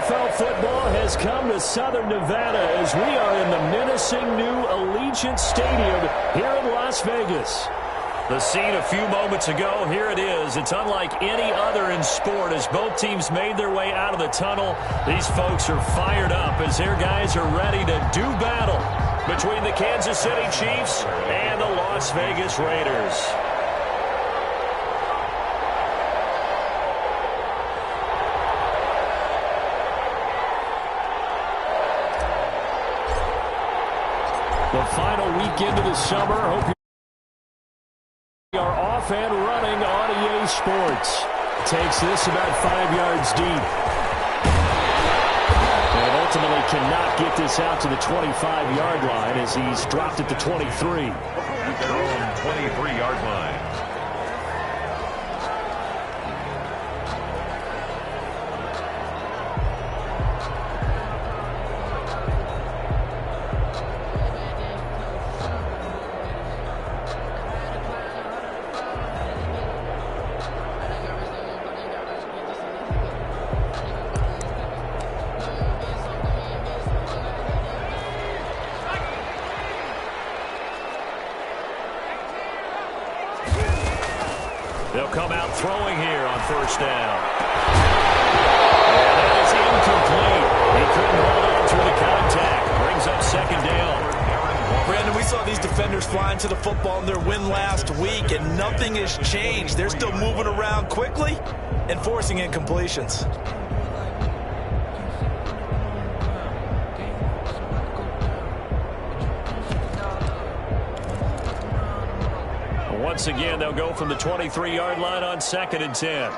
NFL football has come to Southern Nevada as we are in the menacing new Allegiant Stadium here in Las Vegas. The scene a few moments ago, here it is. It's unlike any other in sport as both teams made their way out of the tunnel. These folks are fired up as their guys are ready to do battle between the Kansas City Chiefs and the Las Vegas Raiders. The final weekend of the summer. Hope you are off and running on EA Sports. Takes this about 5 yards deep. And ultimately cannot get this out to the 25-yard line as he's dropped at the 23. At their own 23-yard line. They'll come out throwing here on first down. And that is incomplete. He couldn't hold on through the contact. Brings up second down. Brandon, we saw these defenders flying to the football in their win last week, and nothing has changed. They're still moving around quickly and forcing incompletions. Once again, they'll go from the 23-yard line on 2nd and 10.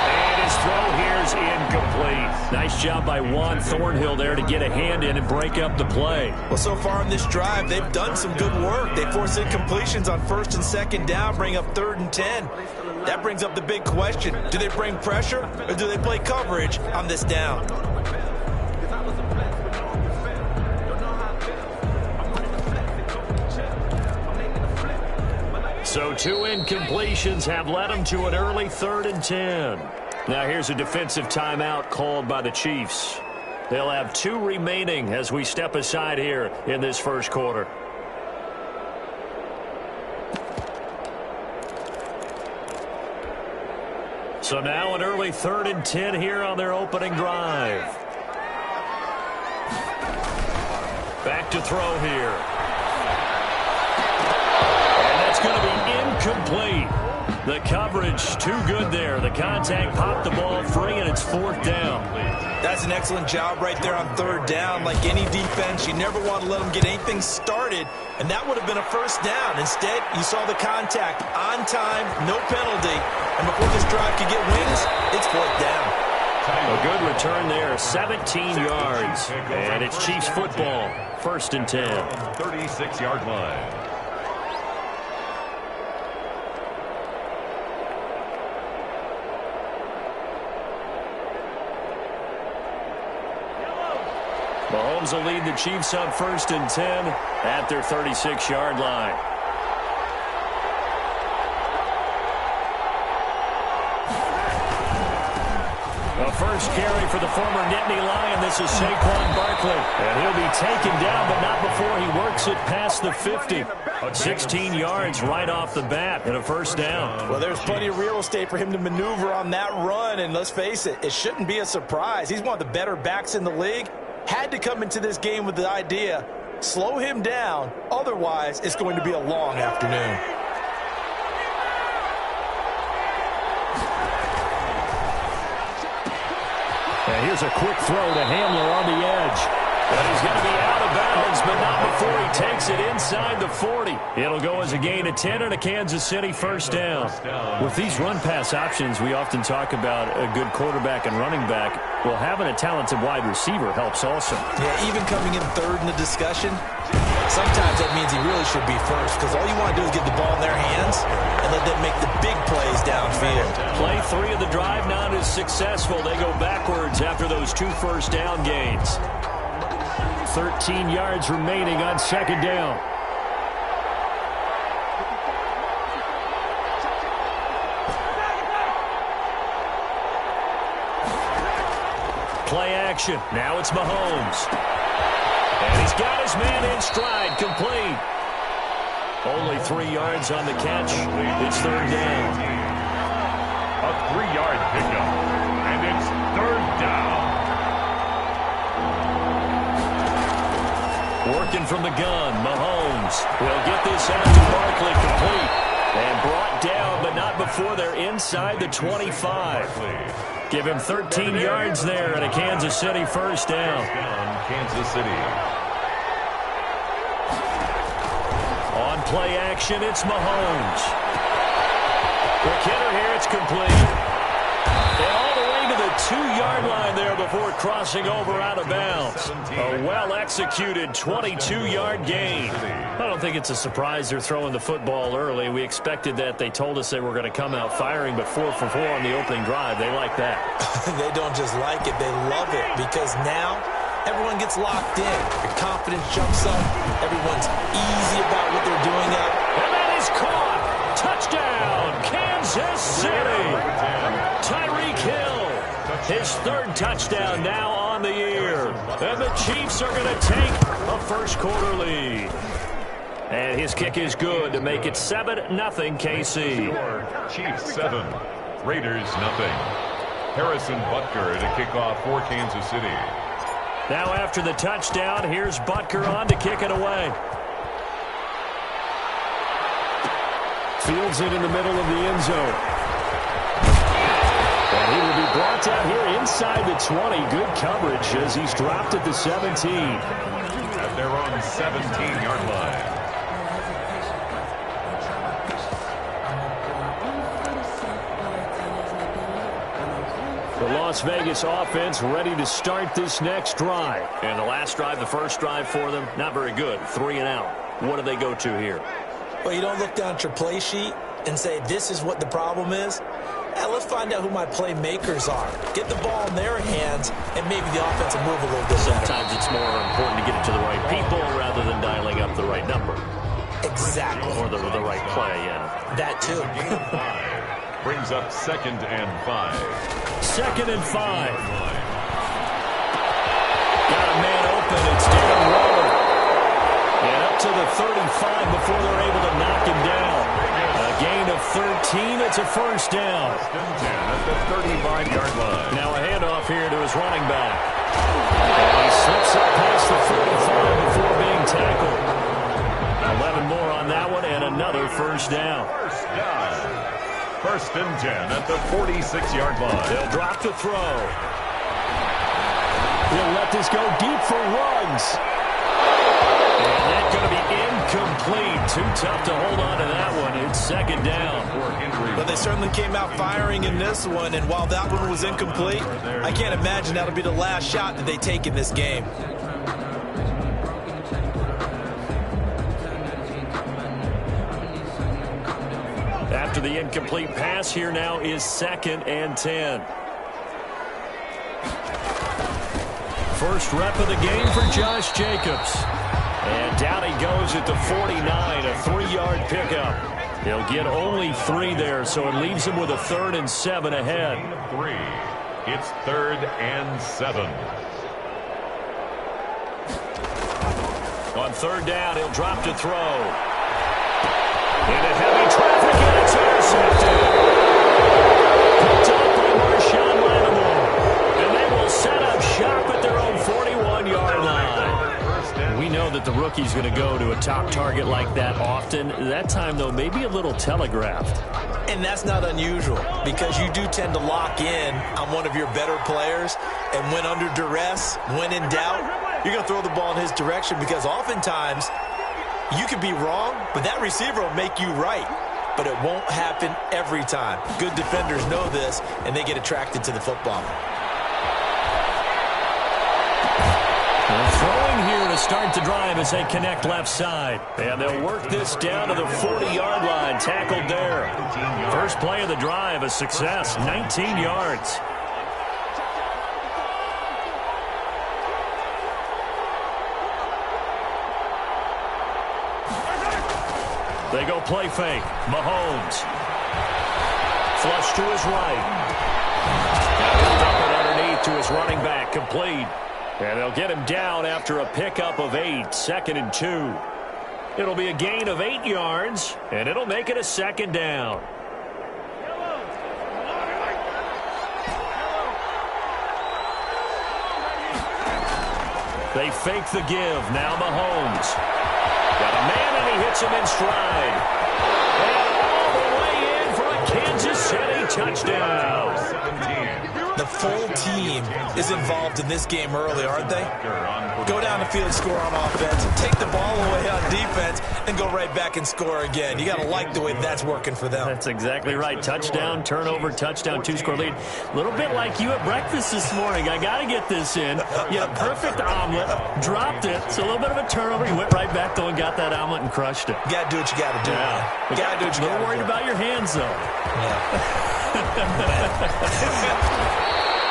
And his throw here is incomplete. Nice job by Juan Thornhill there to get a hand in and break up the play. Well, so far in this drive, they've done some good work. They force incompletions on 1st and 2nd down, bring up 3rd and 10. That brings up the big question. Do they bring pressure or do they play coverage on this down? So 2 incompletions have led them to an early 3rd and 10. Now here's a defensive timeout called by the Chiefs. They'll have 2 remaining as we step aside here in this first quarter. So now an early 3rd and 10 here on their opening drive. Back to throw here. Going to be incomplete. The coverage too good there. The contact popped the ball free, and it's 4th down. That's an excellent job right there on 3rd down. Like any defense, you never want to let them get anything started, and that would have been a 1st down. Instead, you saw the contact on time, no penalty, and before this drive could get wings, it's 4th down. A good return there, 17 yards, and it's Chiefs football, 1st and 10. 36-yard line. Mahomes will lead the Chiefs on 1st and 10 at their 36-yard line. The first carry for the former Nittany Lion. This is Saquon Barkley. And he'll be taken down, but not before he works it past the 50. 16 yards right off the bat and a 1st down. Well, there's plenty of real estate for him to maneuver on that run. And let's face it, it shouldn't be a surprise. He's one of the better backs in the league. Had to come into this game with the idea, slow him down. Otherwise, it's going to be a long afternoon. And here's a quick throw to Hamler on the edge. But he's going to be out of bounds, but not before he takes it inside the 40. It'll go as a gain of 10 and a Kansas City 1st down. With these run-pass options, we often talk about a good quarterback and running back. Well, having a talented wide receiver helps also. Yeah, even coming in 3rd in the discussion, sometimes that means he really should be 1st because all you want to do is get the ball in their hands and let them make the big plays downfield. Play 3 of the drive not as successful. They go backwards after those 2 1st down gains. 13 yards remaining on 2nd down. action. Now it's Mahomes. And he's got his man in stride, complete. Only 3 yards on the catch. It's third down. A 3-yard pickup. And it's third down. Working from the gun, Mahomes will get this out to Barkley, complete. And brought down, but not before they're inside the 25. Give him 13 yards there and a Kansas City first down. Kansas City. On play action, it's Mahomes. Quick hitter here, it's complete. And all the way to the 2-yard line there before crossing over out of bounds. A well-executed 22-yard gain. I don't think it's a surprise they're throwing the football early. We expected that. They told us they were going to come out firing, but 4 for 4 on the opening drive. They like that. They don't just like it, they love it, because now everyone gets locked in. The confidence jumps up. Everyone's easy about what they're doing up. And that is caught. Touchdown, Kansas City. Tyreek Hill. His third touchdown now on the year. And the Chiefs are going to take a first-quarter lead. And his kick is good to make it 7-0 KC. Chiefs 7, Raiders 0. Harrison Butker to kick off for Kansas City. Now after the touchdown, here's Butker on to kick it away. Fields it in the middle of the end zone. And he will be brought down here inside the 20. Good coverage as he's dropped at the 17. At their own 17-yard line. The Las Vegas offense ready to start this next drive. And the last drive, the first drive for them, not very good. 3 and out. What do they go to here? Well, you don't look down at your play sheet and say, this is what the problem is. Let's find out who my playmakers are. Get the ball in their hands, and maybe the offense will move a little bit better. Sometimes it's more important to get it to the right people rather than dialing up the right number. Exactly. Or the right play, yeah. That too. Brings up 2nd and 5. 2nd and 5. Got a man open. It's down low. And up to the 35 before they're able to knock him down. A gain of 13. It's a first down. At the 35-yard line. Now a handoff here to his running back. And he slips up past the 45 before being tackled. 11 more on that one and another first down. First down. 1st and 10 at the 46-yard line. They'll drop to throw. He'll let this go deep for Ruggs. And that's going to be incomplete. Too tough to hold on to that one. It's 2nd down. But they certainly came out firing in this one, and while that one was incomplete, I can't imagine that'll be the last shot that they take in this game. After the incomplete pass, here now is 2nd and 10. First rep of the game for Josh Jacobs. And down he goes at the 49, a 3-yard pickup. He'll get only 3 there, so it leaves him with a 3rd and 7 ahead. 3. It's 3rd and 7. On 3rd down, he'll drop to throw. Into heavy traffic, and it's intercepted. Picked up by Marshawn Lattimore. And they will set up shop at their own 41-yard line. We know that the rookie's going to go to a top target like that often. That time, though, maybe a little telegraphed. And that's not unusual, because you do tend to lock in on one of your better players, and when under duress, when in doubt, you're going to throw the ball in his direction, because oftentimes you could be wrong, but that receiver will make you right. But it won't happen every time. Good defenders know this, and they get attracted to the football. Well, throwing here to start the drive as they connect left side. And they'll work this down to the 40-yard line, tackled there. First play of the drive, a success, 19 yards. They go play fake. Mahomes. Flush to his right. Got it up and underneath to his running back, complete. And they'll get him down after a pickup of 8, 2nd and 2. It'll be a gain of 8 yards, and it'll make it a 2nd down. They fake the give. Now Mahomes. Got a man, and he hits him in stride. And all the way in for a Kansas City touchdown. The full team is involved in this game early, aren't they? Go down the field, score on offense, take the ball away on defense, and go right back and score again. You got to like the way that's working for them. That's exactly right. Touchdown, turnover, touchdown, 2-score lead. A little bit like you at breakfast this morning. I got to get this in. You had a perfect omelet, dropped it. So a little bit of a turnover. You went right back, though, and got that omelet and crushed it. You got to do what you got to do. Yeah. You got to do what you got to do. A little worried about your hands, though. Yeah.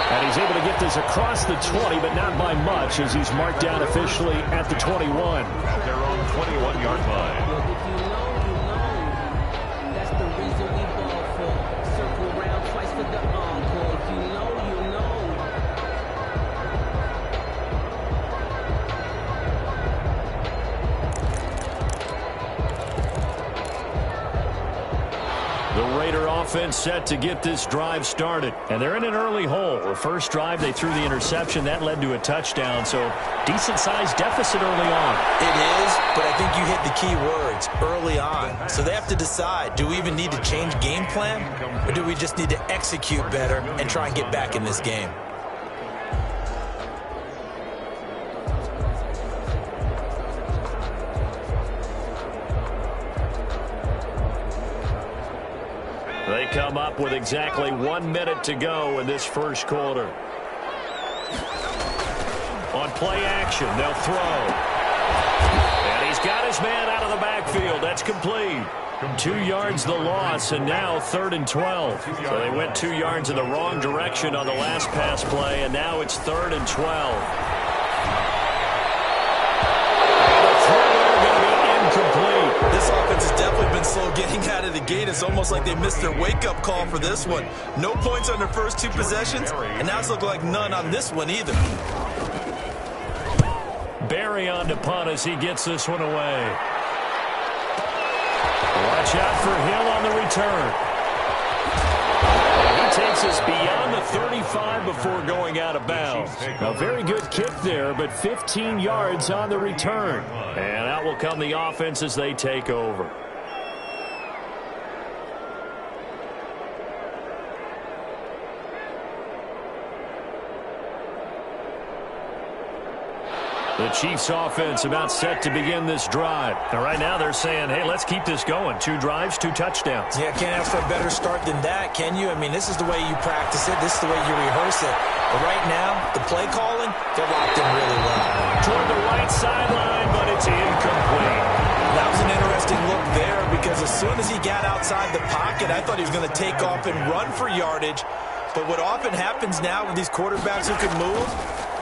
And he's able to get this across the 20, but not by much, as he's marked down officially at the 21. At their own 21-yard line. That's the reason we ball for. Circle around twice for the encore. If you know, you know. The Raider offense set to get this drive started. And they're in an early hole. The first drive, they threw the interception. That led to a touchdown. So decent-sized deficit early on. It is, but I think you hit the key words, early on. So they have to decide, do we even need to change game plan? Or do we just need to execute better and try and get back in this game? They come up with exactly 1 minute to go in this first quarter. On play action, they'll throw. And he's got his man out of the backfield. That's complete. 2 yards the loss, and now 3rd and 12. So they went 2 yards in the wrong direction on the last pass play, and now it's 3rd and 12. This offense has definitely been slow getting out of the gate. It's almost like they missed their wake-up call for this one. No points on their first 2 possessions, and now it's looking like none on this one either. Barry on to punt as he gets this one away. Watch out for Hill on the return. And he takes us beyond the 35 before going out of bounds. A very good kick there, but 15 yards on the return. And out will come the offense as they take over. The Chiefs offense about set to begin this drive. And right now they're saying, hey, let's keep this going. 2 drives, 2 touchdowns. Yeah, can't ask for a better start than that, can you? I mean, this is the way you practice it. This is the way you rehearse it. But right now, the play calling, they're locked in really well. Toward the right sideline, but it's incomplete. That was an interesting look there because as soon as he got outside the pocket, I thought he was going to take off and run for yardage. But what often happens now with these quarterbacks who can move,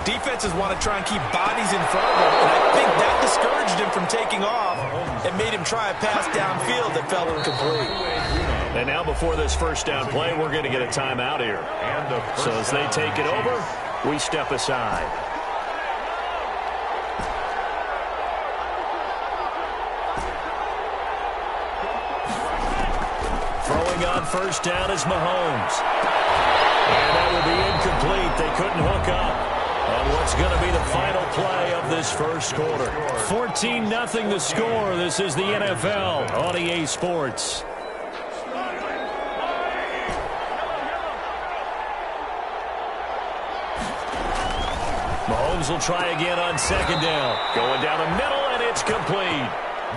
defenses want to try and keep bodies in front of him, and I think that discouraged him from taking off and made him try a pass downfield that fell incomplete. And now before this first down play, we're going to get a timeout here. So as they take it over, we step aside. Throwing on first down is Mahomes. And that will be incomplete. They couldn't hook up. And what's going to be the final play of this first quarter? 14-0 the score. This is the NFL on EA Sports. Mahomes will try again on second down. Going down the middle, and it's complete.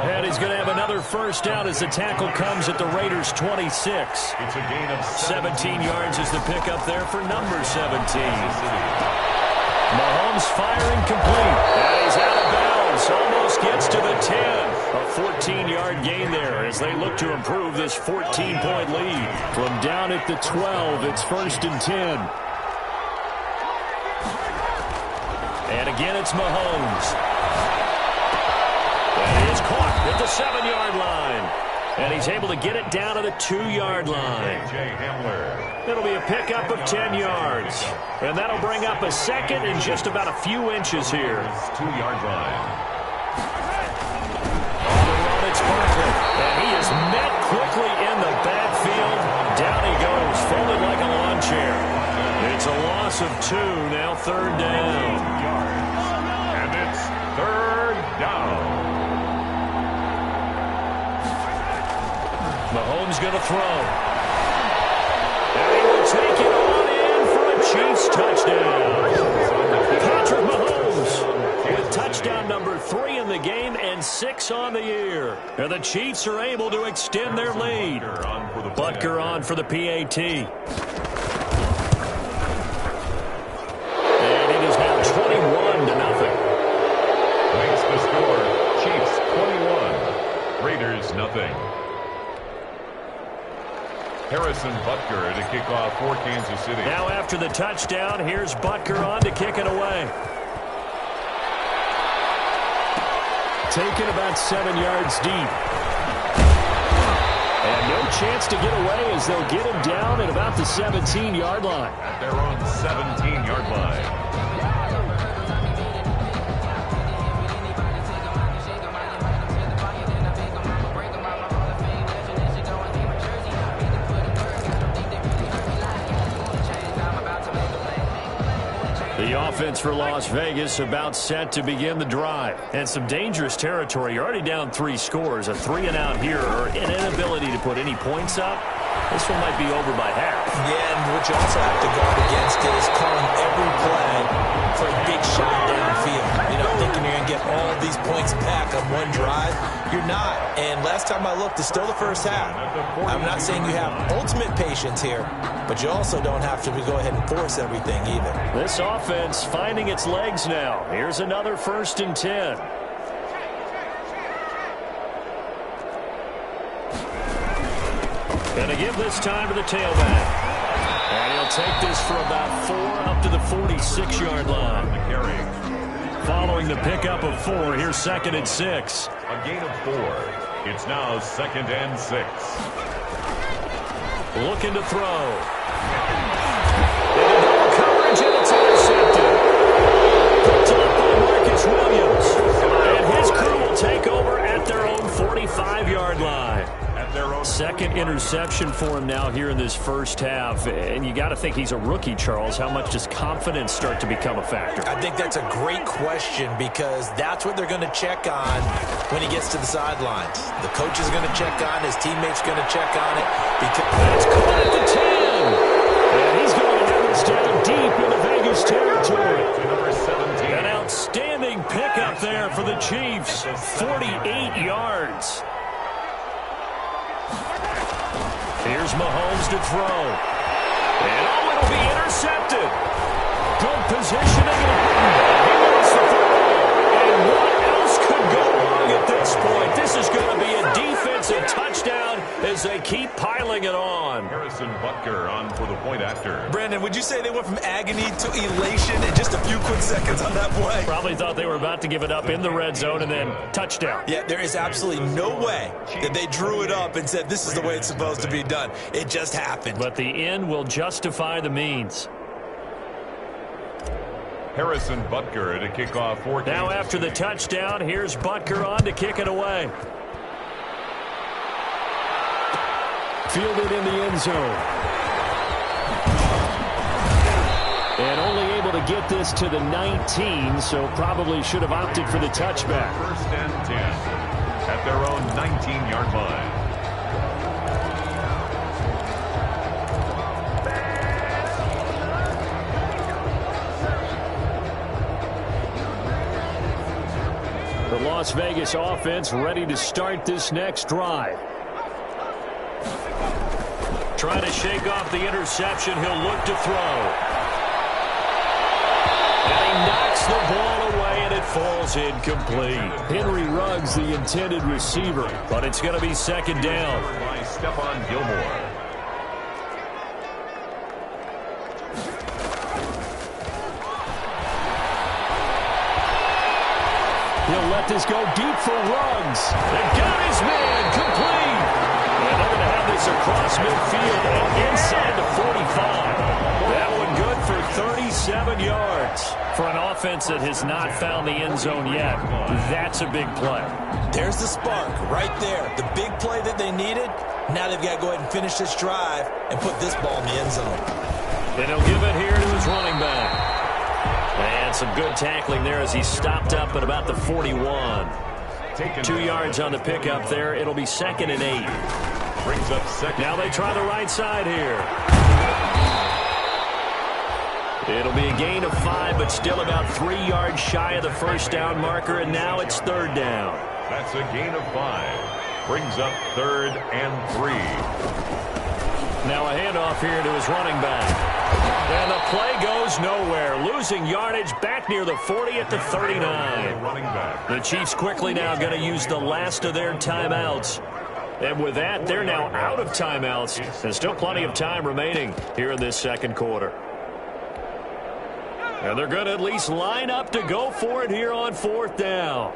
And he's going to have another first down as the tackle comes at the Raiders' 26. It's a gain of 17 yards is the pickup there for number 17. Mahomes firing complete. And he's out of bounds. Almost gets to the 10. A 14-yard gain there as they look to improve this 14-point lead. From down at the 12, it's 1st and 10. And again, it's Mahomes. And he is caught at the 7-yard line. And he's able to get it down to the 2-yard line. It'll be a pickup of 10 yards. And that'll bring up a second and just about a few inches here. 2-yard line. On the run, it's Barkley. And he is met quickly in the backfield. Down he goes, folded like a lawn chair. It's a loss of 2, now 3rd down. And it's 3rd down. Mahomes going to throw. And he will take it on in for a Chiefs touchdown. Patrick Mahomes with touchdown number 3 in the game and 6 on the year. And the Chiefs are able to extend their lead. Butker on for the PAT. And it is now 21-0. Makes the score. Chiefs 21. Raiders nothing. Harrison Butker to kick off for Kansas City. Now after the touchdown, here's Butker on to kick it away. Taken about 7 yards deep. And no chance to get away as they'll get him down at about the 17-yard line. At their own 17-yard line. The offense for Las Vegas about set to begin the drive. And some dangerous territory. You're already down 3 scores. A 3-and-out here or an inability to put any points up. This one might be over by half. Yeah, and what you also have to guard against is calling every play for a big shot downfield. You know, thinking you're going to get all these points back on one drive. You're not. And last time I looked, it's still the first half. I'm not saying you have ultimate patience here, but you also don't have to go ahead and force everything either. This offense finding its legs now. Here's another 1st and 10. Going to give this time to the tailback. And he'll take this for about 4 up to the 46-yard line. Following the pickup of 4, here's 2nd and 6. A gain of 4. It's now 2nd and 6. Looking to throw. Into double coverage, and it's intercepted. Picked up by Marcus Williams. And his crew will take over at their own 45-yard line. Second interception for him now here in this first half. And you got to think he's a rookie, Charles. How much does confidence start to become a factor? I think that's a great question because that's what they're going to check on when he gets to the sidelines. The coach is going to check on, his teammates going to check on it. That's caught at the 10. And he's going to have us down deep into Vegas territory. An outstanding pickup there for the Chiefs. 48 yards. Here's Mahomes to throw. And oh, it'll be intercepted. Good positioning. He wants the throw. And what else could go wrong at this point? This is going to be a defensive touchdown as they keep piling it on. Harrison Butker on for the point after. Brandon, would you say they went from agony to elation in just a few quick seconds on that play? Probably thought they were about to give it up in the red zone and then touchdown. Yeah, there is absolutely no way that they drew it up and said this is the way it's supposed to be done. It just happened. But the end will justify the means. Harrison Butker to kick off for Kansas. Now after the touchdown, here's Butker on to kick it away. Fielded in the end zone. And only able to get this to the 19, so probably should have opted for the touchback. 1st and 10 at their own 19-yard line. The Las Vegas offense ready to start this next drive. Trying to shake off the interception. He'll look to throw. And he knocks the ball away, and it falls incomplete. Henry Ruggs, the intended receiver, but it's going to be 2nd down. By Stephon Gilmore. He'll let this go deep for Ruggs. They got his man complete. For an offense that has not found the end zone yet, that's a big play. There's the spark right there. The big play that they needed. Now they've got to go ahead and finish this drive and put this ball in the end zone. And he'll give it here to his running back. And some good tackling there as he stopped up at about the 41. 2 yards on the pickup there. It'll be 2nd and 8. Brings up second. Now they try the right side here. It'll be a gain of 5, but still about 3 yards shy of the first down marker, and now it's 3rd down. That's a gain of 5. Brings up 3rd and 3. Now a handoff here to his running back. And the play goes nowhere. Losing yardage back near the 40 at the 39. Running back. The Chiefs quickly now going to use the last of their timeouts. And with that, they're now out of timeouts. There's still plenty of time remaining here in this second quarter. And they're going to at least line up to go for it here on 4th down.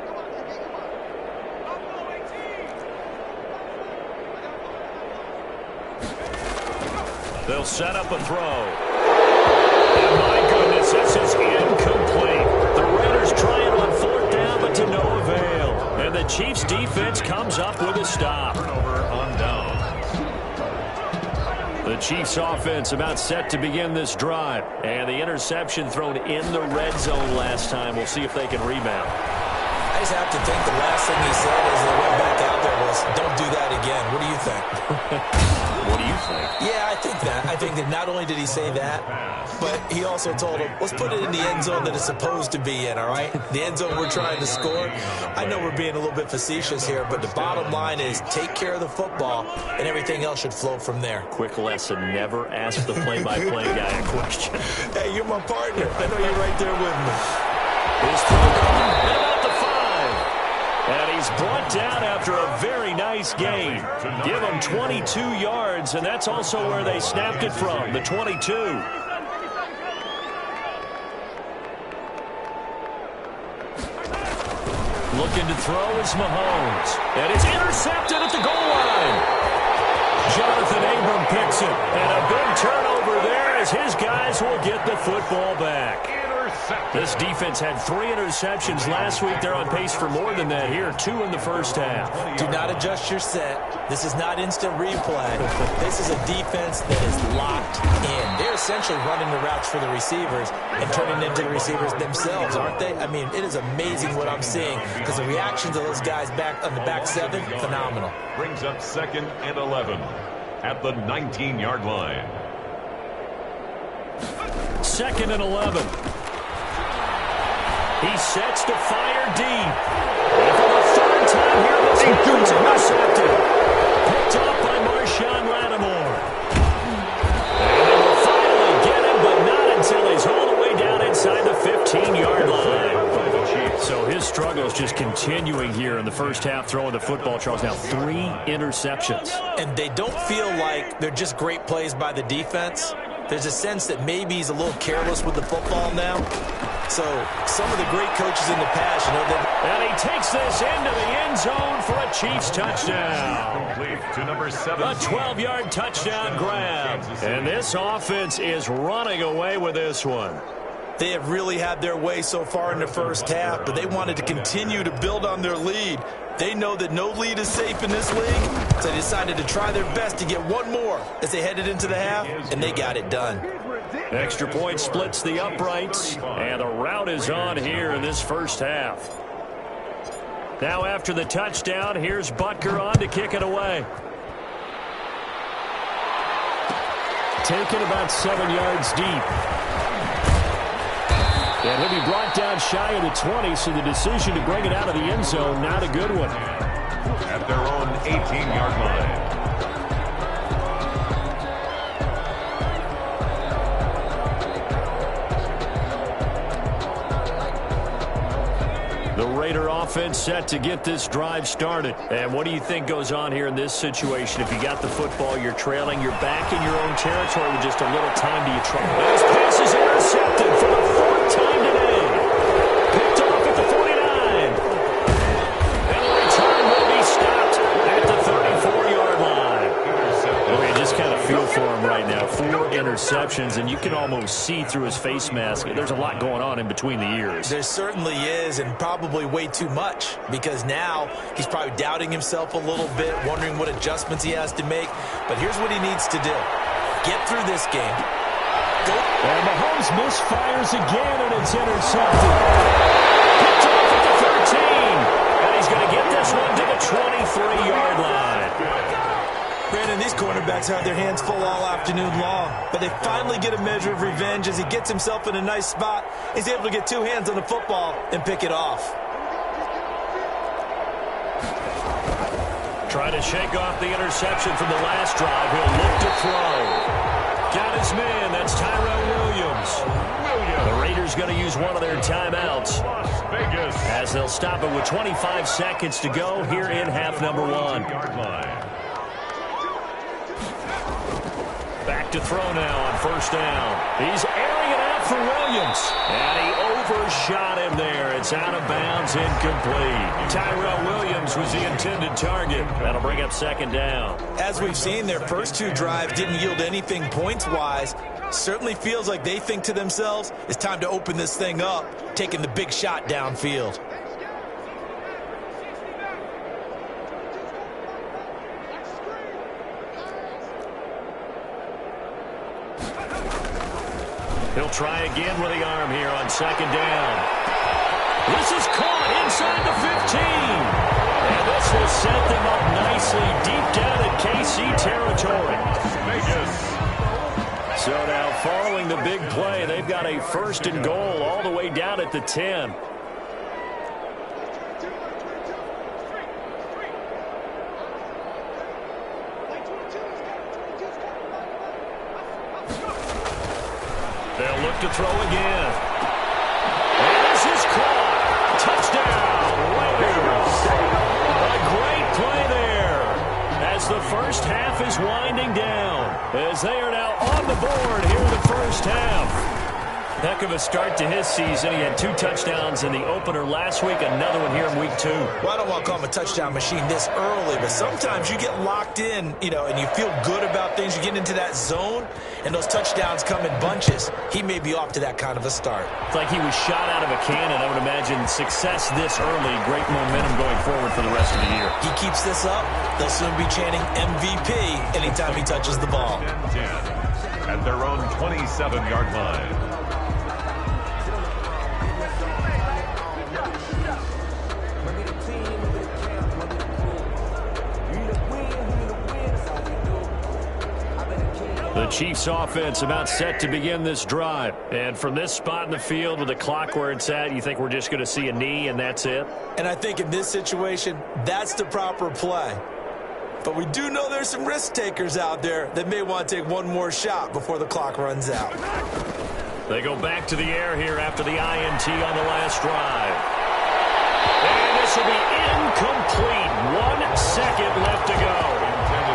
They'll set up a throw. And my goodness, this is incomplete. The Raiders trying on 4th down, but to no avail. And the Chiefs defense comes up with a stop. Turnover on down. The Chiefs offense about set to begin this drive. And the interception thrown in the red zone last time. We'll see if they can rebound. I just have to think the last thing he said as they went back out there was, don't do that again. What do you think? What do you think? Yeah, I think that. I think that not only did he say that, but he also told him, let's put it in the end zone that it's supposed to be in, all right? The end zone we're trying to score. I know we're being a little bit facetious here, but the bottom line is take care of the football, and everything else should flow from there. Quick lesson, never ask the play-by-play guy a question. Hey, you're my partner. I know you're right there with me. His throw gone at about the 5. And he's brought down after a very nice gain. Give him 22 yards, and that's also where they snapped it from, the 22. Looking to throw is Mahomes. And it's intercepted at the goal line. Jonathan Abram picks it. And a big turnover there as his guys will get the football back. This defense had 3 interceptions last week. They're on pace for more than that here. 2 in the first half. Do not adjust your set. This is not instant replay. This is a defense that is locked in. They're essentially running the routes for the receivers and turning into the receivers themselves, aren't they? I mean, it is amazing what I'm seeing because the reactions of those guys back on the back 7, phenomenal. Brings up 2nd and 11 at the 19-yard line. 2nd and 11. He sets to fire deep. And for the 3rd time here, this one's intercepted. Picked off by Marshawn Lattimore. And they will finally get him, but not until he's all the way down inside the 15-yard line. So his struggles just continuing here in the first half, throwing the football. Charles, now 3 interceptions. And they don't feel like they're just great plays by the defense. There's a sense that maybe he's a little careless with the football now. So some of the great coaches in the past, you know, and he takes this into the end zone for a Chiefs touchdown. Complete to number 7. A 12-yard touchdown grab. And this offense is running away with this one. They have really had their way so far in the first half, but they wanted to continue to build on their lead. They know that no lead is safe in this league, so they decided to try their best to get one more as they headed into the half, and they got it done. Extra point splits the uprights, and the route is on here in this first half. Now after the touchdown, here's Butker on to kick it away. Taken about 7 yards deep. And he'll be brought down shy of the 20, so the decision to bring it out of the end zone, not a good one. At their own 18-yard line. The Raider offense set to get this drive started. And what do you think goes on here in this situation? If you got the football, you're trailing, you're back in your own territory with just a little time. Do you try? This pass is intercepted for the 4th time today. Picked off at the 49. And the return will be stopped at the 34-yard line. Well, he just kind of feel for him right now. 4 interceptions, and you can almost see through his face mask. There's a lot going on in between the ears. There certainly is, and probably way too much, because now he's probably doubting himself a little bit, wondering what adjustments he has to make. But here's what he needs to do. Get through this game. Go. And Mahomes misfires again, and it's intercepted. Picked off at the 13. And he's going to get this one to the 23-yard line. Brandon, these quarterbacks have their hands full all afternoon long, but they finally get a measure of revenge as he gets himself in a nice spot. He's able to get 2 hands on the football and pick it off. Trying to shake off the interception from the last drive. He'll look to throw. Got his man. That's Tyrell Williams. The Raiders going to use one of their timeouts as they'll stop it with 25 seconds to go here in half number 1. Back to throw now on first down. He's airing it out for Williams. And he overshot him there. It's out of bounds, incomplete. Tyrell Williams was the intended target. That'll bring up second down. As we've seen, their first 2 drives didn't yield anything points-wise. Certainly feels like they think to themselves, it's time to open this thing up, taking the big shot downfield. He'll try again with the arm here on second down. This is caught inside the 15. And this will set them up nicely deep down at KC territory. So now following the big play, they've got a 1st and goal all the way down at the 10. They'll look to throw again. And this is caught. Touchdown, Raiders. A great play there as the first half is winding down. As they are now on the board here in the first half. Heck of a start to his season. He had 2 touchdowns in the opener last week, another one here in week 2. Well, I don't want to call him a touchdown machine this early, but sometimes you get locked in, and you feel good about things. You get into that zone, and those touchdowns come in bunches. He may be off to that kind of a start. It's like he was shot out of a cannon. I would imagine success this early, great momentum going forward for the rest of the year. He keeps this up, they'll soon be chanting MVP anytime he touches the ball. 10 at their own 27-yard line. The Chiefs offense about set to begin this drive. And from this spot in the field with the clock where it's at, you think we're just going to see a knee and that's it? And I think in this situation, that's the proper play. But we do know there's some risk takers out there that may want to take one more shot before the clock runs out. They go back to the air here after the INT on the last drive. And this will be incomplete. 1 second left to go.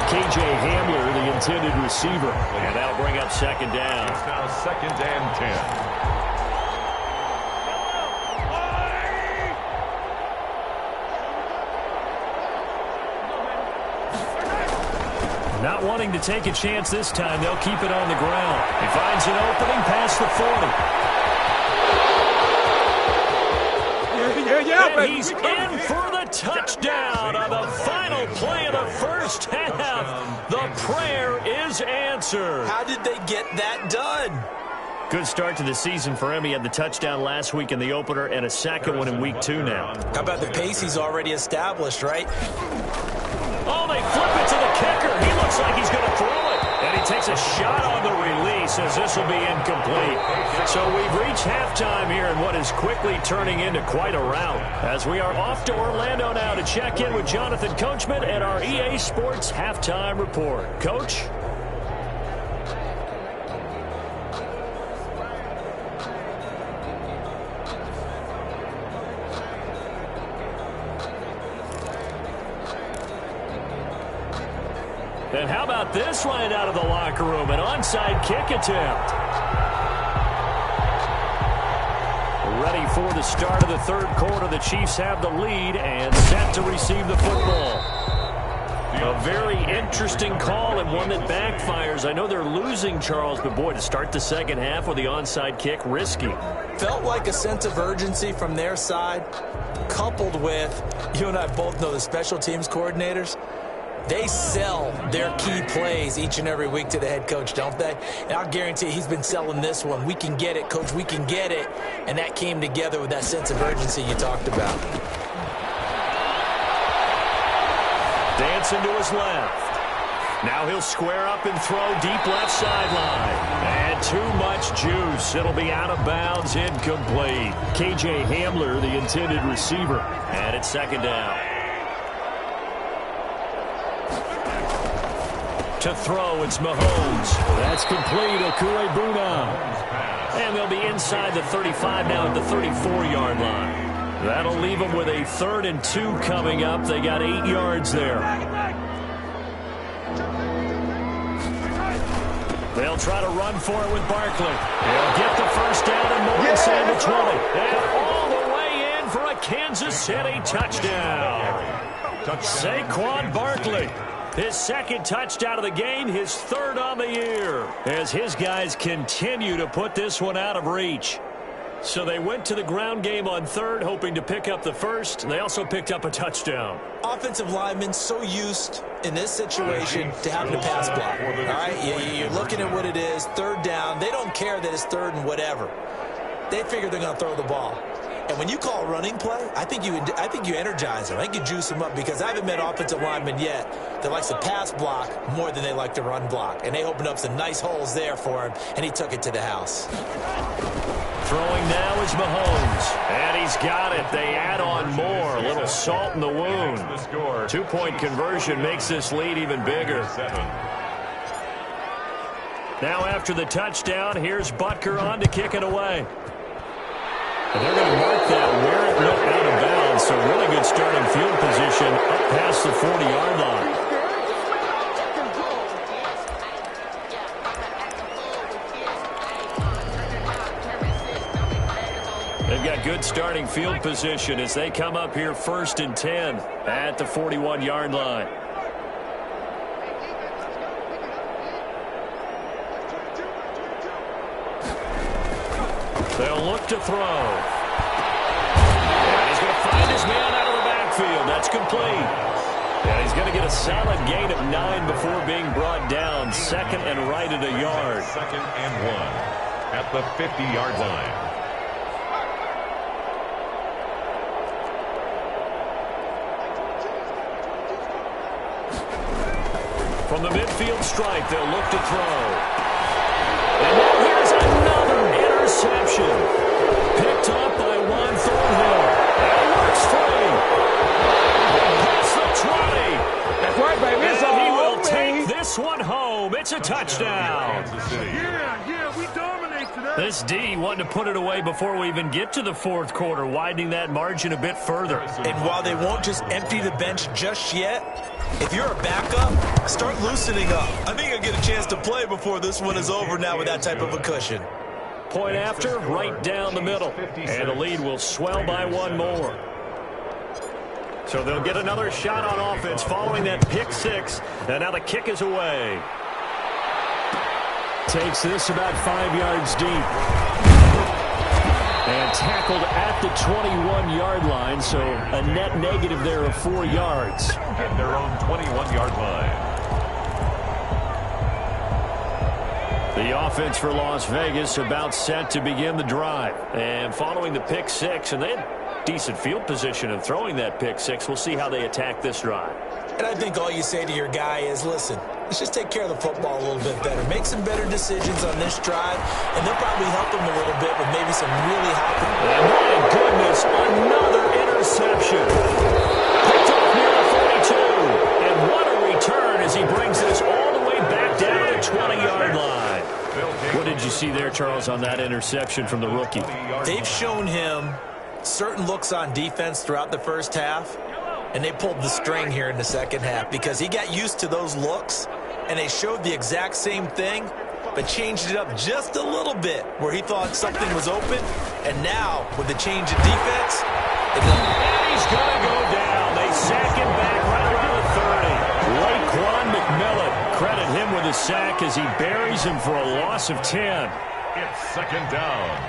KJ Hamler, the intended receiver. And that'll bring up second down. It's now 2nd and 10. Not wanting to take a chance this time, they'll keep it on the ground. He finds an opening past the 40. And he's in for the touchdown on the final play of the first half. The prayer is answered. How did they get that done? Good start to the season for him. He had the touchdown last week in the opener and a second one in week 2 now. How about the pace he's already established, right? Oh, they flip it to the kicker. He looks like he's going to throw it. And he takes a shot on the release as this will be incomplete. So we've reached halftime here in what is quickly turning into quite a rout. As we are off to Orlando now to check in with Jonathan Coachman and our EA Sports Halftime Report. Coach? And how about this right out of the locker room? An onside kick attempt. Ready for the start of the 3rd quarter. The Chiefs have the lead and set to receive the football. A very interesting call and one that backfires. I know they're losing, Charles, but boy, to start the second half with the onside kick, risky. Felt like a sense of urgency from their side, coupled with, you and I both know the special teams coordinators, they sell their key plays each and every week to the head coach, don't they? And I'll guarantee he's been selling this one. We can get it, coach, we can get it. And that came together with that sense of urgency you talked about. Dancing to his left. Now he'll square up and throw deep left sideline. And too much juice. It'll be out of bounds, incomplete. K.J. Hamler, the intended receiver. And it's second down. To throw, it's Mahomes. That's complete, Okurebuna. And they'll be inside the 35 now at the 34-yard line. That'll leave them with a 3rd and 2 coming up. They got 8 yards there. They'll try to run for it with Barkley. They'll get the first down and more inside the 20. And all the way in for a Kansas City touchdown. Saquon Barkley. His 2nd touchdown of the game, his 3rd on the year, as his guys continue to put this one out of reach. So they went to the ground game on 3rd, hoping to pick up the 1st. They also picked up a touchdown. Offensive linemen so used in this situation to having a pass block. All right, you're looking at what it is, 3rd down. They don't care that it's 3rd and whatever. They figure they're going to throw the ball. And when you call a running play, I think you energize them. I think you juice them up, because I haven't met offensive linemen yet that likes to pass block more than they like to run block. And they opened up some nice holes there for him, and he took it to the house. Throwing now is Mahomes. And he's got it. They add on more. A little salt in the wound. 2-point conversion makes this lead even bigger. Now after the touchdown, here's Butker on to kick it away. They're going to mark that where it went out of bounds, so really good starting field position up past the 40-yard line. They've got good starting field position as they come up here 1st and 10 at the 41-yard line. They'll look to throw. And he's going to find his man out of the backfield. That's complete. And he's going to get a solid gain of 9 before being brought down. 2nd and right at a yard. 2nd and 1 at the 50-yard line. From the midfield stripe, they'll look to throw. And now here's another interception. Picked up by Juan Thornhill. And it works free. Past the 20. That's right, baby. And he will take this one home. It's a touchdown. Yeah, we dominate today. This D wanted to put it away before we even get to the 4th quarter, widening that margin a bit further. And while they won't just empty the bench just yet, if you're a backup, start loosening up. I think you'll get a chance to play before this one is over now with that type of a cushion. Point after, right down the middle. And the lead will swell by 1 more. So they'll get another shot on offense following that pick 6. And now the kick is away. Takes this about 5 yards deep. And tackled at the 21-yard line, so a net negative there of 4 yards. At their own 21-yard line. The offense for Las Vegas about set to begin the drive. And following the pick 6, and they had decent field position in throwing that pick 6. We'll see how they attack this drive. And I think all you say to your guy is, listen, let's just take care of the football a little bit better. Make some better decisions on this drive, and they'll probably help him a little bit with maybe some really high. And my goodness, another interception. Picked off near the 42. And what a return as he brings this all the way back down to the 20-yard line. What did you see there, Charles, on that interception from the rookie? They've shown him certain looks on defense throughout the first half, and they pulled the string here in the second half because he got used to those looks, and they showed the exact same thing, but changed it up just a little bit where he thought something was open, and now with the change in defense, and he's going to go down. They sack him back right around the 30. Millen. Credit him with a sack as he buries him for a loss of 10. It's second down.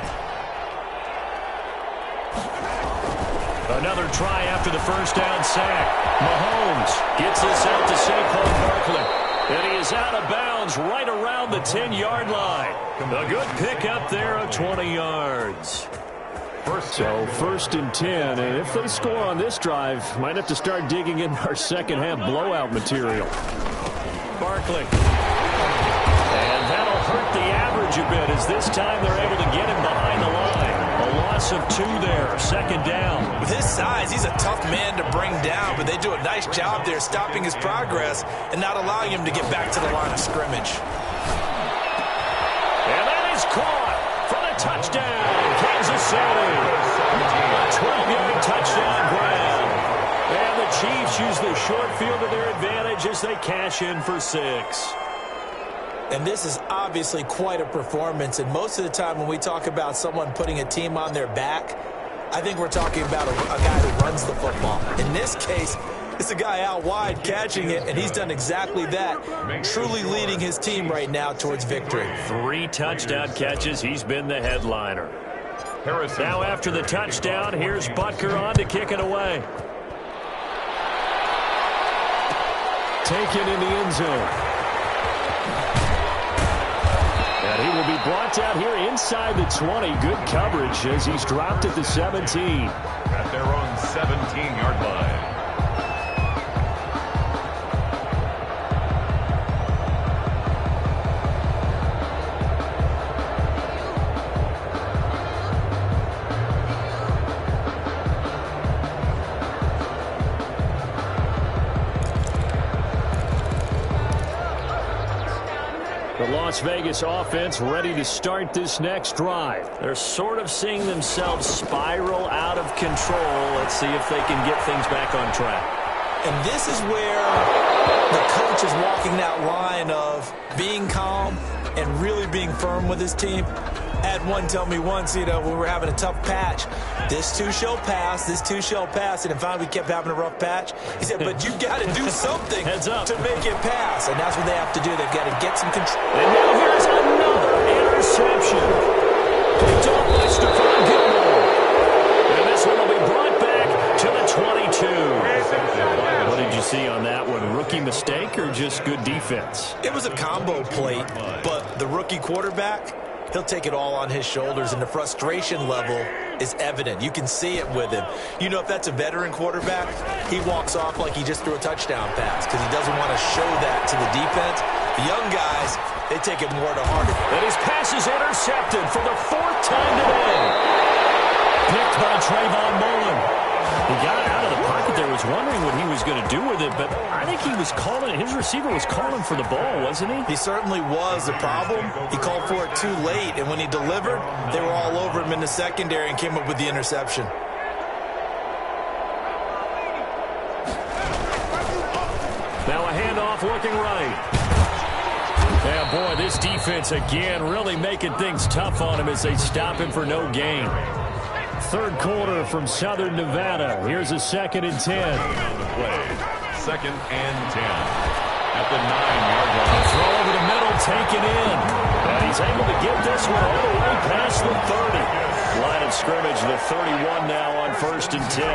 Another try after the first down sack. Mahomes gets this out to Saquon Barkley. And he is out of bounds right around the 10-yard line. A good pick up there of 20 yards. So first and 10, and if they score on this drive, might have to start digging in our second half blowout material. Barkley. And that'll hurt the average a bit as this time they're able to get him behind the line. A loss of 2 there, second down. With his size, he's a tough man to bring down, but they do a nice job there stopping his progress and not allowing him to get back to the line of scrimmage. And that is caught for the touchdown, Kansas City. A 12-yard touchdown grab. And the Chiefs use the short field to their advantage as they cash in for 6. And this is obviously quite a performance. And most of the time when we talk about someone putting a team on their back, I think we're talking about a guy who runs the football. In this case, it's a guy out wide catching it, and he's done exactly that, truly leading his team right now towards victory. 3 touchdown catches. He's been the headliner. Now after the touchdown, here's Butker on to kick it away. Taken in the end zone. And he will be brought down here inside the 20. Good coverage as he's dropped at the 17. At their own 17-yard line. The Las Vegas offense ready to start this next drive. They're sort of seeing themselves spiral out of control. Let's see if they can get things back on track. And this is where the coach is walking that line of being calm and really being firm with his team. I had one tell me once, when we were having a tough patch, this too shall pass, this too shall pass. And in fact, we kept having a rough patch. He said, but you got to do something to make it pass. And that's what they have to do. They've got to get some control. And now here's another interception. Picked off by Stephon Gilmore. And this one will be brought back to the 22. What did you see on that one? Rookie mistake or just good defense? It was a combo plate, but the rookie quarterback, he'll take it all on his shoulders, and the frustration level is evident. You can see it with him. You know, if that's a veteran quarterback, he walks off like he just threw a touchdown pass because he doesn't want to show that to the defense. The young guys, they take it more to heart. And his pass is intercepted for the 4th time today. Picked by Trayvon Mullen. He got out of the pocket there, was wondering what he was going to do with it, but I think he was calling, his receiver was calling for the ball, wasn't he? He certainly was. The problem, he called for it too late, and when he delivered, they were all over him in the secondary and came up with the interception. Now a handoff looking right. Yeah, boy, this defense again really making things tough on him as they stop him for no gain. 3rd quarter from Southern Nevada. Here's a 2nd and 10. On the play. 2nd and 10. At the 9-yard line. A throw over the middle, taken in. And he's able to get this one all the way past the 30. Line of scrimmage, the 31 now on 1st and 10.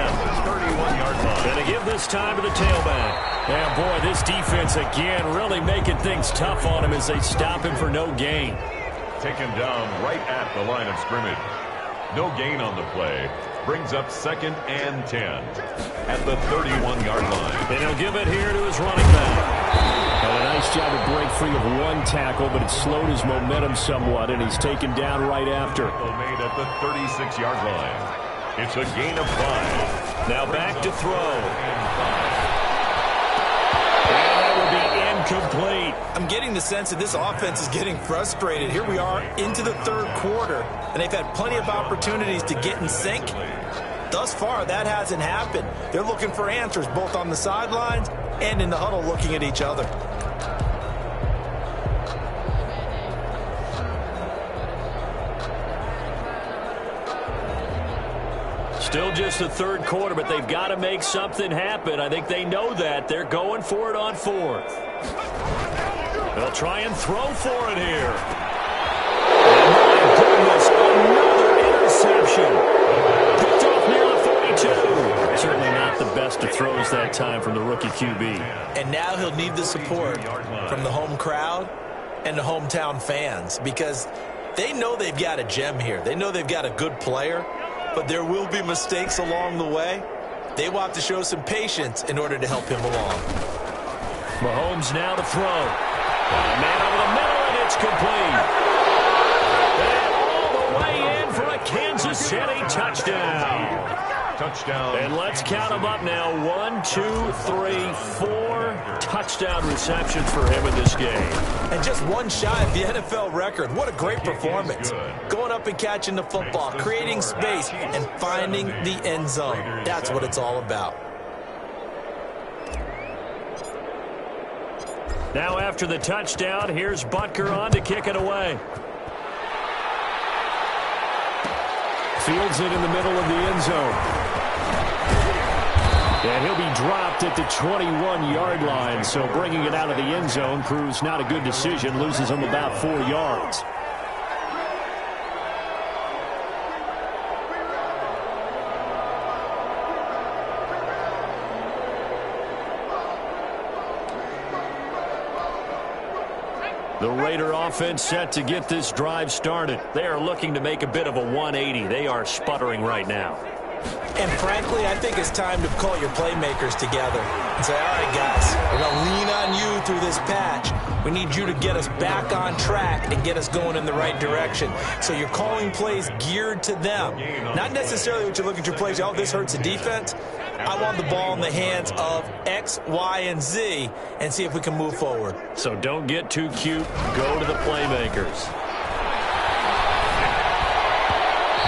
31-yard line. Going to give this time to the tailback. Yeah, boy, this defense again really making things tough on him as they stop him for no gain. Taken down right at the line of scrimmage. No gain on the play. Brings up 2nd and 10 at the 31-yard line. And he'll give it here to his running back. And a nice job to break free of one tackle, but it slowed his momentum somewhat, and he's taken down right after. Made at the 36-yard line. It's a gain of 5. Now back to throw. Complete. I'm getting the sense that this offense is getting frustrated. Here we are into the 3rd quarter, and they've had plenty of opportunities to get in sync. Thus far, that hasn't happened. They're looking for answers both on the sidelines and in the huddle looking at each other. Still just the 3rd quarter, but they've got to make something happen. I think they know that. They're going for it on 4th. They'll try and throw for it here. And my goodness, another interception. Picked off near the 42. Certainly not the best of throws that time from the rookie QB. And now he'll need the support from the home crowd and the hometown fans, because they know they've got a gem here. They know they've got a good player, but there will be mistakes along the way. They will have to show some patience in order to help him along. Mahomes now to throw. Man over the middle, and it's complete. And all the way in for a Kansas City touchdown. Touchdown. And let's count them up now. 1, 2, 3, 4 touchdown receptions for him in this game. And just one shy of the NFL record. What a great performance. Going up and catching the football, creating space, and finding the end zone. That's what it's all about. Now after the touchdown, here's Butker on to kick it away. Fields it in the middle of the end zone. And he'll be dropped at the 21-yard line. So bringing it out of the end zone proves not a good decision. Loses him about 4 yards. The Raider offense set to get this drive started. They are looking to make a bit of a 180. They are sputtering right now. And frankly, I think it's time to call your playmakers together and say, all right, guys, we're going to lean on you through this patch. We need you to get us back on track and get us going in the right direction. So you're calling plays geared to them. Not necessarily what you're looking to plays, oh, this hurts the defense. I want the ball in the hands of X, Y, and Z and see if we can move forward. So don't get too cute. Go to the playmakers.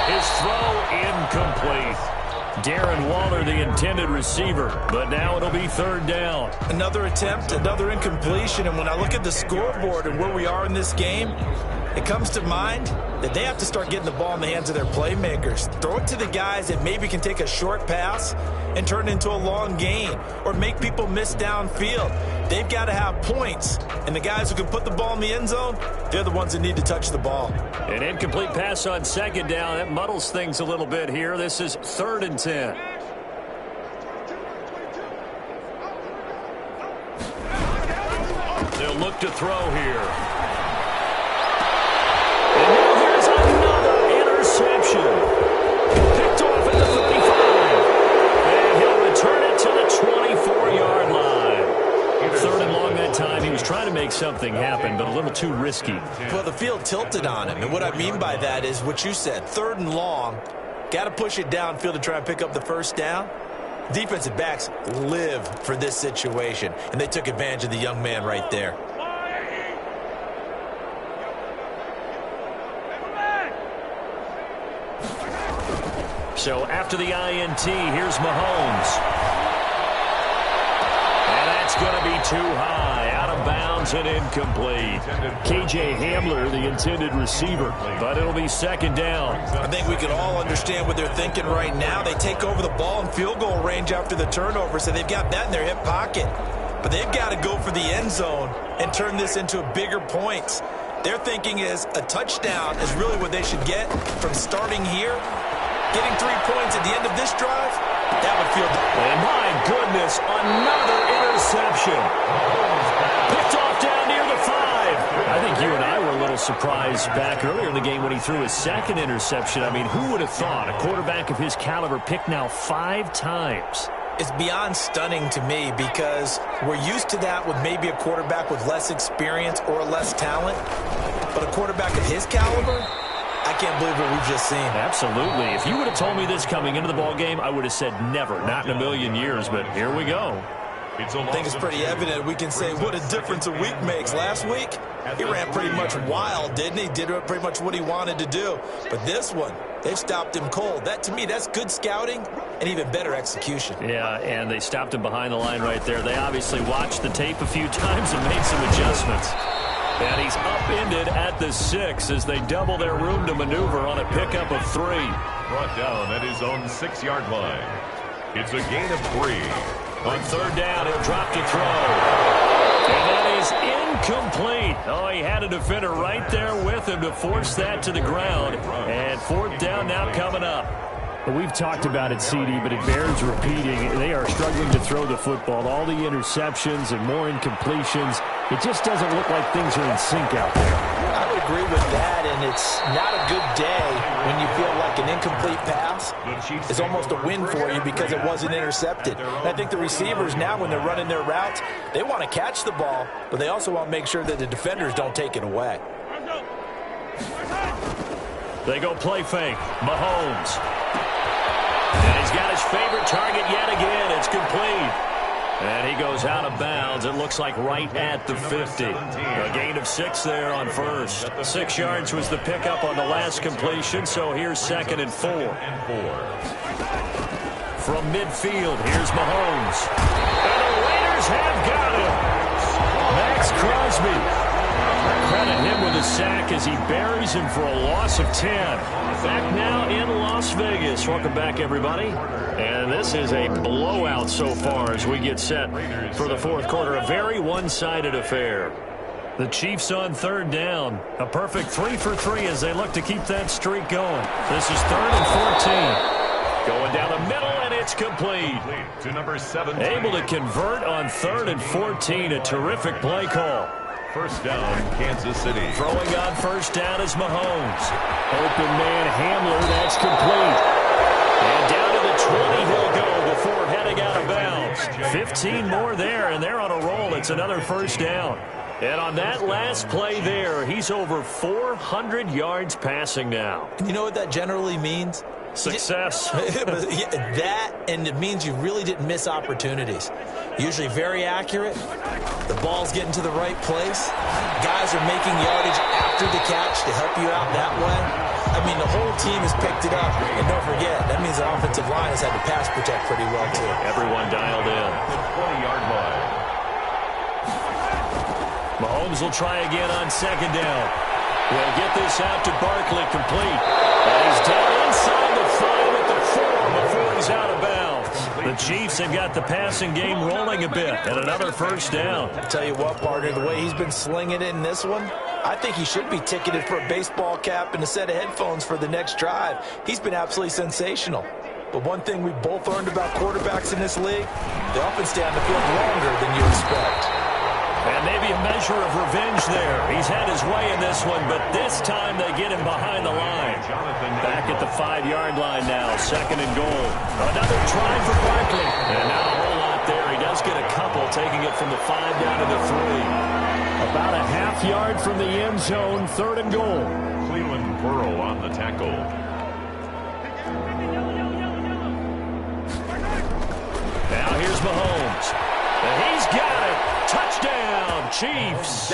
His throw incomplete. Darren Waller, the intended receiver, but now it'll be third down. Another attempt, another incompletion, and when I look at the scoreboard and where we are in this game, it comes to mind that they have to start getting the ball in the hands of their playmakers. Throw it to the guys that maybe can take a short pass and turn it into a long gain or make people miss downfield. They've got to have points, and the guys who can put the ball in the end zone, they're the ones that need to touch the ball. An incomplete pass on second down. That muddles things a little bit here. This is 3rd and 10. They'll look to throw here. And now here's another interception. Picked off at the 35. And he'll return it to the 24-yard line. 3rd and long that time. He was trying to make something happen, but a little too risky. Well, the field tilted on him, and what I mean by that is what you said. 3rd and long, got to push it downfield to try and pick up the first down. Defensive backs live for this situation, and they took advantage of the young man right there. So after the INT, here's Mahomes. And that's going to be too high. Out of bounds and incomplete. KJ Hamler, the intended receiver. But it'll be 2nd down. I think we can all understand what they're thinking right now. They take over the ball in field goal range after the turnover, so they've got that in their hip pocket. But they've got to go for the end zone and turn this into bigger points. Their thinking is a touchdown is really what they should get from starting here. Getting 3 points at the end of this drive, that would feel good. And my goodness, another interception. Picked off down near the 5. I think you and I were a little surprised back earlier in the game when he threw his 2nd interception. I mean, who would have thought a quarterback of his caliber picked now 5 times? It's beyond stunning to me because we're used to that with maybe a quarterback with less experience or less talent. But a quarterback of his caliber, I can't believe what we've just seen. Absolutely. If you would have told me this coming into the ball game, I would have said never, not in a million years, but here we go. I think it's pretty evident we can say what a difference a week makes. Last week, he ran pretty much wild, didn't he? Did pretty much what he wanted to do. But this one, they've stopped him cold. That, to me, that's good scouting and even better execution. Yeah, and they stopped him behind the line right there. They obviously watched the tape a few times and made some adjustments. And he's upended at the 6 as they double their room to maneuver on a pickup of 3. Brought down at his own 6-yard line. It's a gain of 3. On 3rd down, he'll drop to throw. And that is incomplete. Oh, he had a defender right there with him to force that to the ground. And fourth down now coming up. Well, we've talked about it, CD, but it bears repeating. They are struggling to throw the football. All the interceptions and more incompletions. It just doesn't look like things are in sync out there. I would agree with that, and it's not a good day when you feel like an incomplete pass is almost a win for you because it wasn't intercepted. And I think the receivers now, when they're running their routes, they want to catch the ball, but they also want to make sure that the defenders don't take it away. They go play fake. Mahomes. And he's got his favorite target yet again. It's complete. And he goes out of bounds. It looks like right at the 50. A gain of 6 there on first. 6 yards was the pickup on the last completion, so here's 2nd and 4. From midfield, here's Mahomes. And the Raiders have got him. Max Crosby. Credit him with a sack as he buries him for a loss of 10. Back now in Las Vegas. Welcome back, everybody. And this is a blowout so far as we get set for the fourth quarter. A very one-sided affair. The Chiefs on 3rd down. A perfect 3 for 3 as they look to keep that streak going. This is 3rd and 14. Going down the middle, and it's complete. To number 7. Able to convert on 3rd and 14. A terrific play call. First down, Kansas City. Throwing on first down is Mahomes. Open man Hamler, that's complete. And down to the 20 he'll go before heading out of bounds. 15 more there, and they're on a roll. It's another first down. And on that last play there, he's over 400 yards passing now. You know what that generally means? Success. That, and it means you really didn't miss opportunities. Usually very accurate. The ball's getting to the right place. Guys are making yardage after the catch to help you out that way. I mean, the whole team has picked it up. And don't forget, that means the offensive line has had to pass protect pretty well, too. Everyone dialed in. The 20-yard line. Mahomes will try again on 2nd down. We'll get this out to Barkley, complete. And he's down inside the 5 at the 4 before he's out of bounds. The Chiefs have got the passing game rolling a bit, and another first down. I tell you what, partner, the way he's been slinging it in this one, I think he should be ticketed for a baseball cap and a set of headphones for the next drive. He's been absolutely sensational. But one thing we both learned about quarterbacks in this league, they often stay on the field longer than you expect. And maybe a measure of revenge there. He's had his way in this one, but this time they get him behind the line. Back at the 5-yard line now, 2nd and goal. Another try for Barkley. And not a whole lot there. He does get a couple, taking it from the 5 down to the 3. About a half yard from the end zone, 3rd and goal. Cleveland Burrow on the tackle. Now here's Mahomes. And he's got it. Touchdown, Chiefs.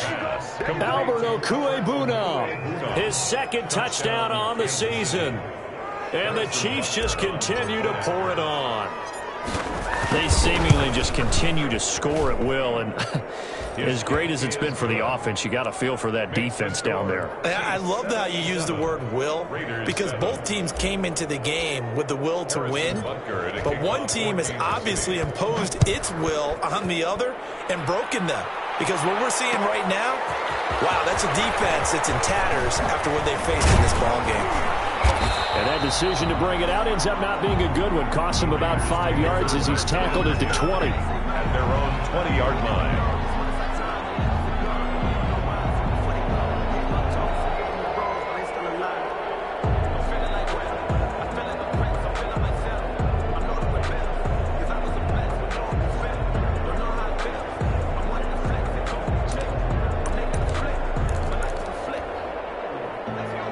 Albert Okwuegbunam, his 2nd touchdown on the season. And the Chiefs just continue to pour it on. They seemingly just continue to score at will. And as great as it's been for the offense, you got to feel for that defense down there. I love how you use the word will, because both teams came into the game with the will to win, but one team has obviously imposed its will on the other and broken them. Because what we're seeing right now, wow, that's a defense that's in tatters after what they faced in this ballgame. And that decision to bring it out ends up not being a good one. Costs him about 5 yards as he's tackled at the 20. At their own 20-yard line.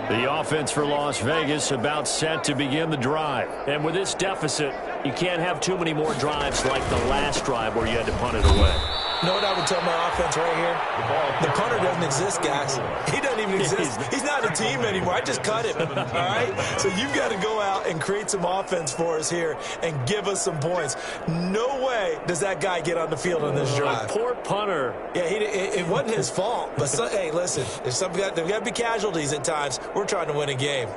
The offense for Las Vegas about set to begin the drive. And with this deficit, you can't have too many more drives like the last drive where you had to punt it away. You know what I would tell my offense right here? The punter doesn't exist, guys. He doesn't even exist. He's not a team anymore. I just cut him, all right? So you've got to go out and create some offense for us here and give us some points. No way does that guy get on the field on this drive. Poor punter. Yeah, it wasn't his fault. But, hey, listen, there's got to be casualties at times. We're trying to win a game.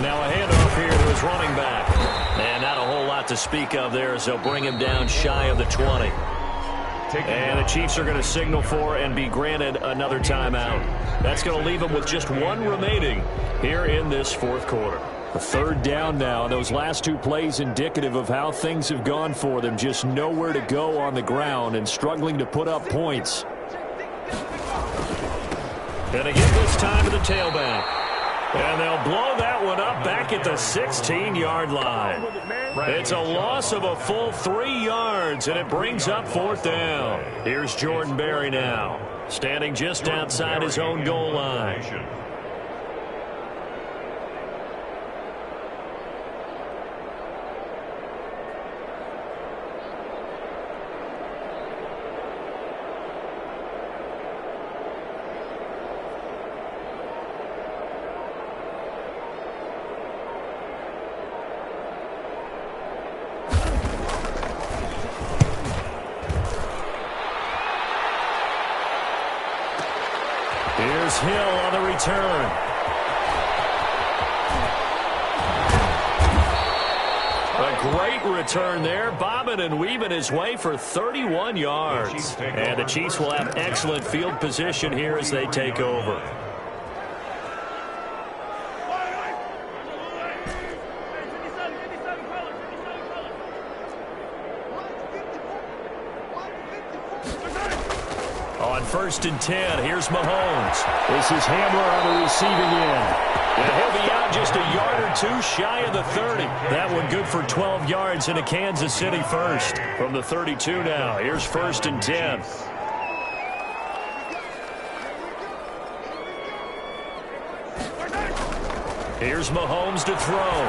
Now a handoff here to his running back. And not a whole shot to speak of there as they'll bring him down shy of the 20. And the Chiefs are going to signal for and be granted another timeout. That's going to leave them with just one remaining here in this fourth quarter. A third down now. Those last two plays indicative of how things have gone for them. Just nowhere to go on the ground and struggling to put up points. Going to give this time to the tailback. And they'll blow that one up back at the 16-yard line. It's a loss of a full 3 yards, and it brings up fourth down. Here's Jordan Berry now, standing just outside his own goal line. Here's Hill on the return. A great return there, bobbing and weaving his way for 31 yards. And the Chiefs will have excellent field position here as they take over. On 1st and 10, here's Mahomes. This is Hamler on the receiving end. And he'll be out just a yard or two shy of the 30. That one good for 12 yards into Kansas City first. From the 32 now, here's 1st and 10. Here's Mahomes to throw.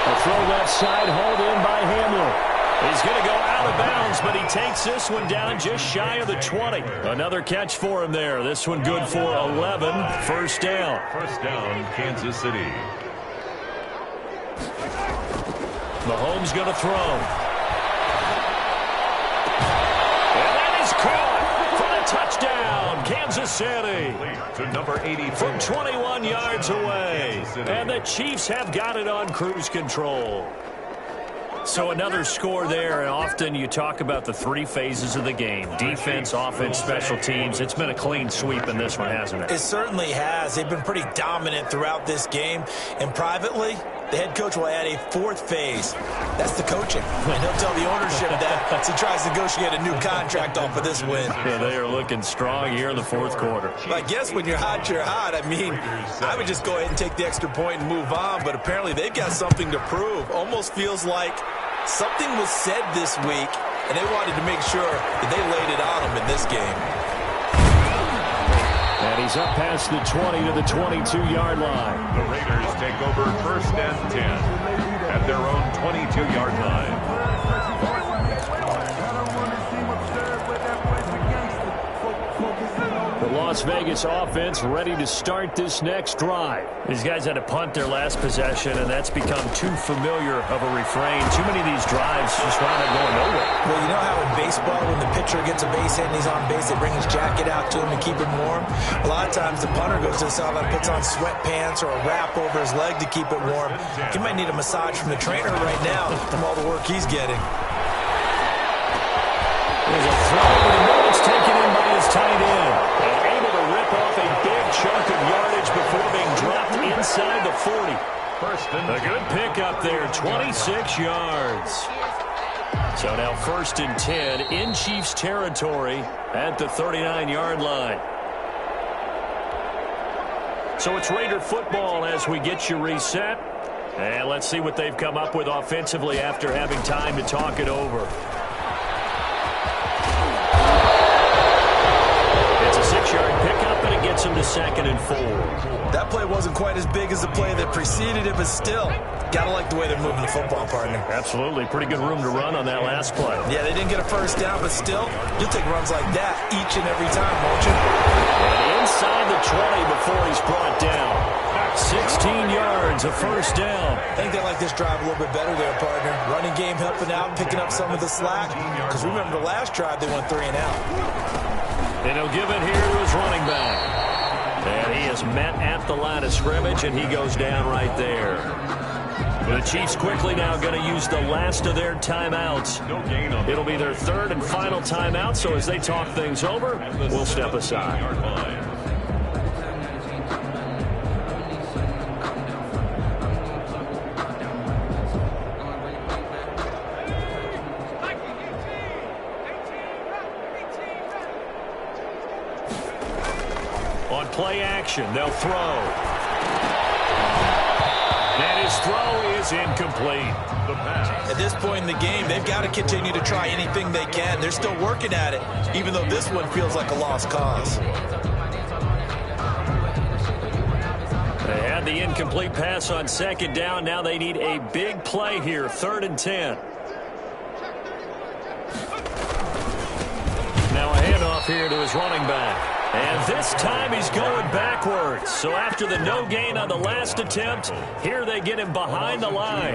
A throw left side, hauled in by Hamler. He's going to go out of bounds, but he takes this one down just shy of the 20. Another catch for him there. This one good for 11. First down. First down, Kansas City. Mahomes going to throw. And that is caught for the touchdown. Kansas City. To number 84. From 21 yards away. And the Chiefs have got it on cruise control. So another score there, and often you talk about the three phases of the game. Defense, offense, special teams. It's been a clean sweep in this one, hasn't it? It certainly has. They've been pretty dominant throughout this game. And privately, the head coach will add a fourth phase. That's the coaching. And he'll tell the ownership that as he tries to negotiate a new contract off of this win. Yeah, they are looking strong here in the fourth quarter. I guess when you're hot, you're hot. I mean, I would just go ahead and take the extra point and move on. But apparently they've got something to prove. Almost feels like something was said this week, and they wanted to make sure that they laid it on them in this game. And he's up past the 20 to the 22-yard line. The Raiders take over 1st and 10 at their own 22-yard line. The Las Vegas offense ready to start this next drive. These guys had to punt their last possession, and that's become too familiar of a refrain. Too many of these drives just wound up going nowhere. Well, you know how in baseball, when the pitcher gets a base hit and he's on base, they bring his jacket out to him to keep him warm? A lot of times the punter goes to the sideline, puts on sweatpants or a wrap over his leg to keep it warm. He might need a massage from the trainer right now from all the work he's getting. There's a throw, and no one's taken in by his tight end. And able to rip off a big chunk of yardage before being dropped inside the 40. A good pickup there, 26 yards. So now 1st and 10 in Chiefs territory at the 39-yard line. So it's Raider football as we get you reset. And let's see what they've come up with offensively after having time to talk it over. It's a 6-yard pickup, and it gets him to 2nd and 4. That play wasn't quite as big as the play that preceded it, but still, gotta like the way they're moving the football, partner. Absolutely. Pretty good room to run on that last play. Yeah, they didn't get a first down, but still, you'll take runs like that each and every time, won't you? And inside the 20 before he's brought down. 16 yards, a first down. I think they like this drive a little bit better there, partner. Running game helping out, picking up some of the slack. Because remember the last drive, they went 3 and out. And he'll give it here to his running back. And he is met at the line of scrimmage, and he goes down right there. The Chiefs quickly now going to use the last of their timeouts. No gain on It'll be their third and final timeout, so as they talk things over, we'll step aside. On play action, they'll throw. And his throw is incomplete. The pass. At this point in the game, they've got to continue to try anything they can. They're still working at it, even though this one feels like a lost cause. They had the incomplete pass on second down. Now they need a big play here, 3rd and 10. Now a handoff here to his running back. And this time he's going backwards. So after the no gain on the last attempt, here they get him behind the line.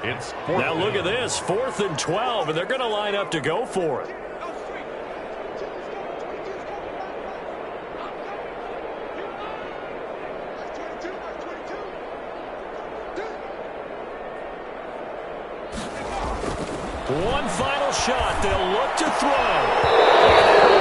It's now look at this, 4th and 12, and they're going to line up to go for it. One final shot. They'll look to throw.